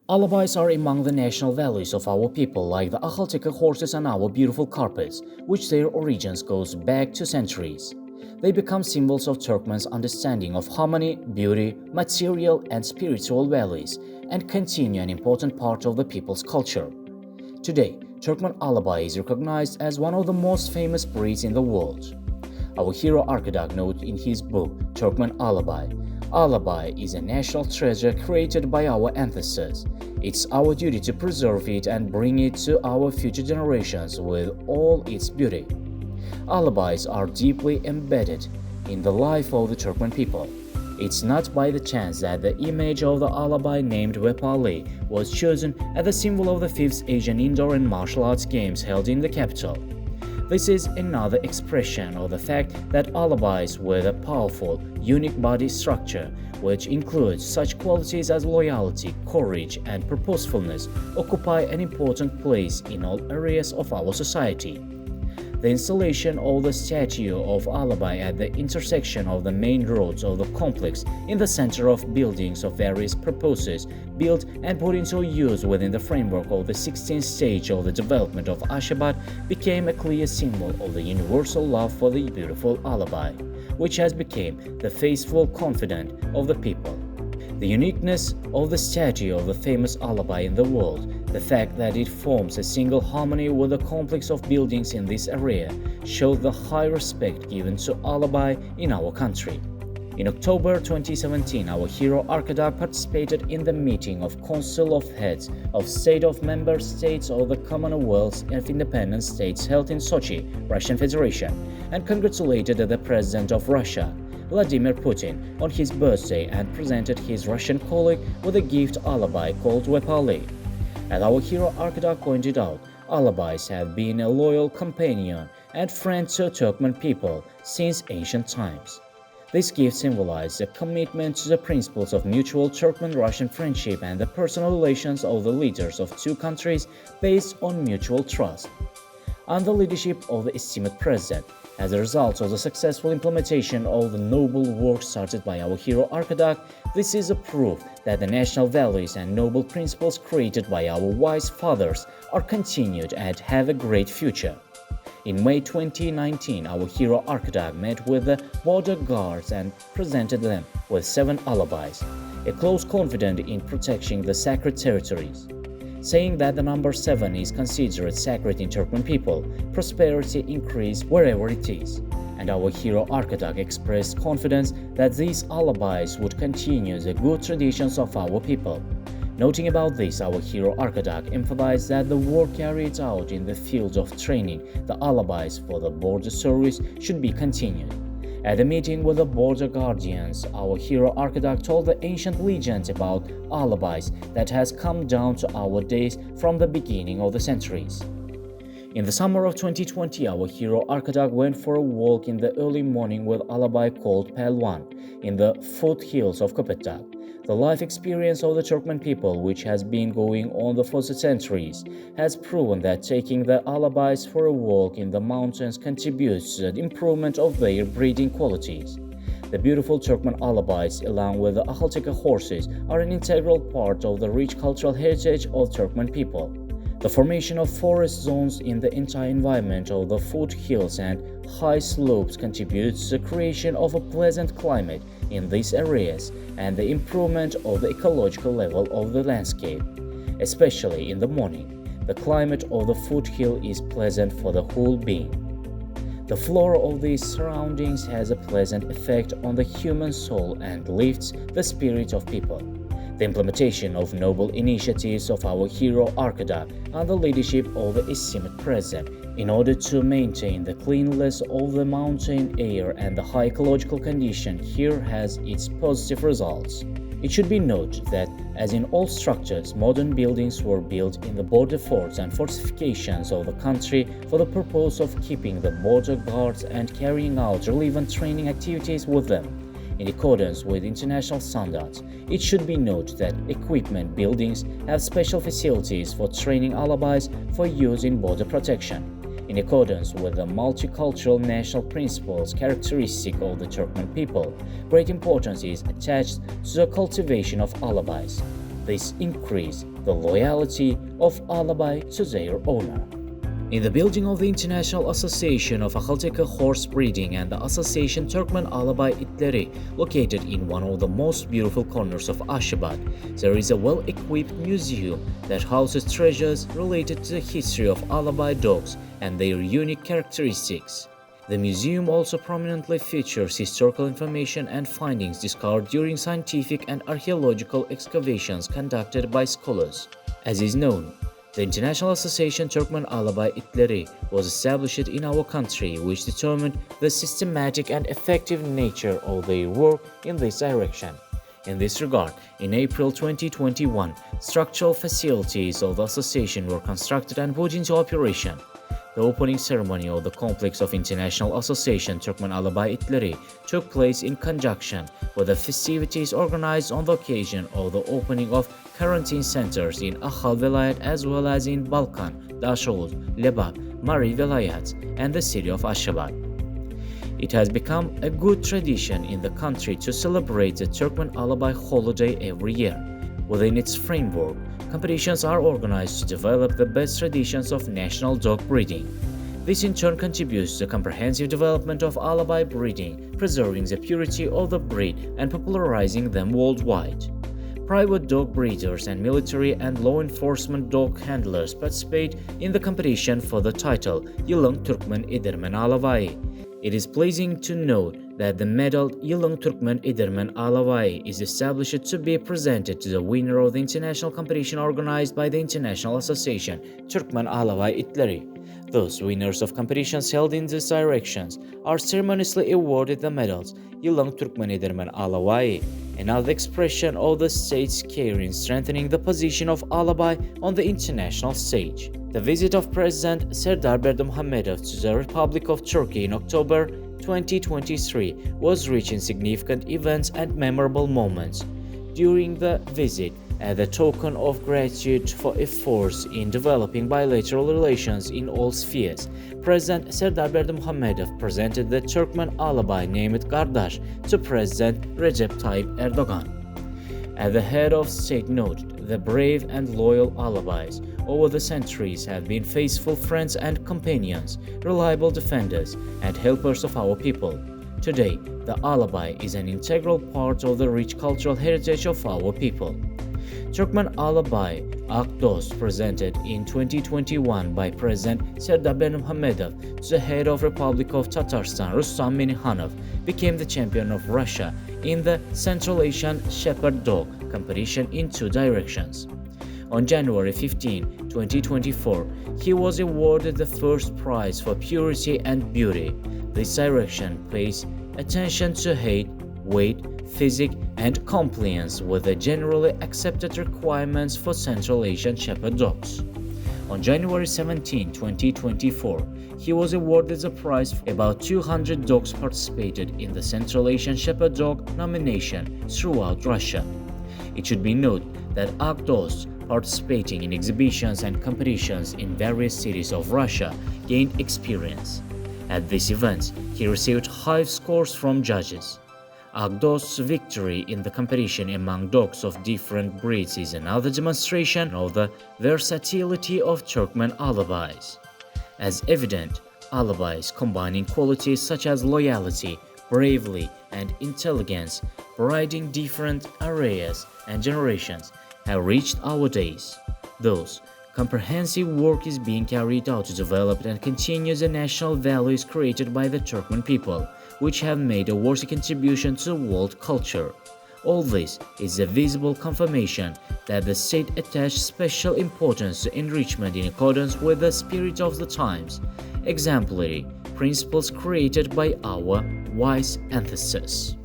Alabais are among the national values of our people, like the Akhalteka horses and our beautiful carpets, which their origins goes back to centuries. They become symbols of Turkmen's understanding of harmony, beauty, material and spiritual values, and continue an important part of the people's culture. Today, Turkmen Alabai is recognized as one of the most famous breeds in the world. Our hero architect notes in his book, Turkmen Alabai, Alabai is a national treasure created by our ancestors. It's our duty to preserve it and bring it to our future generations with all its beauty. Alabais are deeply embedded in the life of the Turkmen people. It's not by the chance that the image of the Alabai named Wepali was chosen as the symbol of the 5th Asian Indoor and Martial Arts Games held in the capital. This is another expression of the fact that Alabais with a powerful, unique body structure, which includes such qualities as loyalty, courage, and purposefulness, occupy an important place in all areas of our society. The installation of the statue of Alabai at the intersection of the main roads of the complex in the center of buildings of various purposes built and put into use within the framework of the 16th stage of the development of Ashgabat became a clear symbol of the universal love for the beautiful Alabai, which has become the faithful confidant of the people. The uniqueness of the statue of the famous Alabai in the world, the fact that it forms a single harmony with the complex of buildings in this area, shows the high respect given to Alabai in our country. In October 2017, our hero architect participated in the meeting of Council of Heads of State of Member States of the Commonwealth of Independent States held in Sochi, Russian Federation, and congratulated the President of Russia, Vladimir Putin, on his birthday and presented his Russian colleague with a gift Alabai called Wepali. As our hero architect pointed out, Alabais have been a loyal companion and friend to Turkmen people since ancient times. This gift symbolized a commitment to the principles of mutual Turkmen-Russian friendship and the personal relations of the leaders of two countries based on mutual trust. Under the leadership of the esteemed President, as a result of the successful implementation of the noble work started by our hero architect, this is a proof that the national values and noble principles created by our wise fathers are continued and have a great future. In May 2019, our hero architect met with the border guards and presented them with 7 alabais, a close confidant in protecting the sacred territories. Saying that the number 7 is considered sacred in Turkmen people, prosperity increase wherever it is, and our hero architect expressed confidence that these alabais would continue the good traditions of our people. Noting about this, our hero architect emphasized that the work carried out in the field of training the alabais for the border service should be continued. At a meeting with the border guardians, our hero architect told the ancient legends about alabais that has come down to our days from the beginning of the centuries. In the summer of 2020, our hero architect went for a walk in the early morning with Alabai called Pelwan in the foothills of Köpekdag. The life experience of the Turkmen people, which has been going on for centuries, has proven that taking the alabais for a walk in the mountains contributes to the improvement of their breeding qualities. The beautiful Turkmen alabais, along with the Akhalteka horses, are an integral part of the rich cultural heritage of Turkmen people. The formation of forest zones in the entire environment of the foothills and high slopes contributes to the creation of a pleasant climate in these areas and the improvement of the ecological level of the landscape. Especially in the morning, the climate of the foothill is pleasant for the whole being. The flora of these surroundings has a pleasant effect on the human soul and lifts the spirit of people. The implementation of noble initiatives of our hero architect and the leadership of the esteemed President in order to maintain the cleanliness of the mountain air and the high ecological condition here has its positive results. It should be noted that, as in all structures, modern buildings were built in the border forts and fortifications of the country for the purpose of keeping the border guards and carrying out relevant training activities with them. In accordance with international standards, it should be noted that equipment buildings have special facilities for training alabais for use in border protection. In accordance with the multicultural national principles characteristic of the Turkmen people, great importance is attached to the cultivation of alabais. This increase the loyalty of Alabai to their owner. In the building of the International Association of Akhalteka Horse Breeding and the Association Turkmen Alabai Itleri, located in one of the most beautiful corners of Ashgabat, there is a well-equipped museum that houses treasures related to the history of Alabai dogs and their unique characteristics. The museum also prominently features historical information and findings discovered during scientific and archaeological excavations conducted by scholars. As is known, the International Association Turkmen Alabai Itleri was established in our country, which determined the systematic and effective nature of their work in this direction. In this regard, in April 2021, structural facilities of the association were constructed and put into operation. The opening ceremony of the complex of International Association Turkmen Alabai Itleri took place in conjunction with the festivities organized on the occasion of the opening of quarantine centers in Akhal Velayat as well as in Balkan, Dashoğlu, Lebap, Mari Velayat, and the city of Ashgabat. It has become a good tradition in the country to celebrate the Turkmen Alabai holiday every year. Within its framework, competitions are organized to develop the best traditions of national dog breeding. This in turn contributes to the comprehensive development of Alabai breeding, preserving the purity of the breed and popularizing them worldwide. Private dog breeders and military and law enforcement dog handlers participate in the competition for the title Yılın Turkmen İdirmen Alabai. It is pleasing to note that the medal Yılın Turkmen İdirmen Alabai is established to be presented to the winner of the international competition organized by the International Association Turkmen Alabai Itleri. Those winners of competitions held in these directions are ceremoniously awarded the medals Yılın Turkmen İdirmen Alabai, another expression of the state's care in strengthening the position of Alabai on the international stage. The visit of President Serdar Berdimuhamedov to the Republic of Turkey in October 2023 was rich in significant events and memorable moments. During the visit, as a token of gratitude for efforts in developing bilateral relations in all spheres, President Serdar Berdimuhamedov presented the Turkmen Alabai named Kardeş to President Recep Tayyip Erdogan. At the head of state noted, the brave and loyal Alabais over the centuries have been faithful friends and companions, reliable defenders and helpers of our people. Today, the Alabai is an integral part of the rich cultural heritage of our people. Turkmen Alabai Akdos, presented in 2021 by President Serdar Berdimuhamedov to the head of Republic of Tatarstan Rustam Minnikhanov, became the champion of Russia in the Central Asian Shepherd Dog competition in two directions. On January 15, 2024, he was awarded the first prize for purity and beauty. This direction pays attention to height, weight, physique, and compliance with the generally accepted requirements for Central Asian Shepherd dogs. On January 17, 2024, he was awarded the prize for about 200 dogs participated in the Central Asian Shepherd Dog nomination throughout Russia. It should be noted that Akdos, participating in exhibitions and competitions in various cities of Russia, gained experience. At this event, he received high scores from judges. Akdos's victory in the competition among dogs of different breeds is another demonstration of the versatility of Turkmen Alabais. As evident, Alabais combining qualities such as loyalty, bravery, and intelligence, riding different areas and generations, have reached our days. Thus, comprehensive work is being carried out to develop and continue the national values created by the Turkmen people, which have made a worthy contribution to world culture. All this is a visible confirmation that the state attached special importance to enrichment in accordance with the spirit of the times, exemplary principles created by our wise ancestors.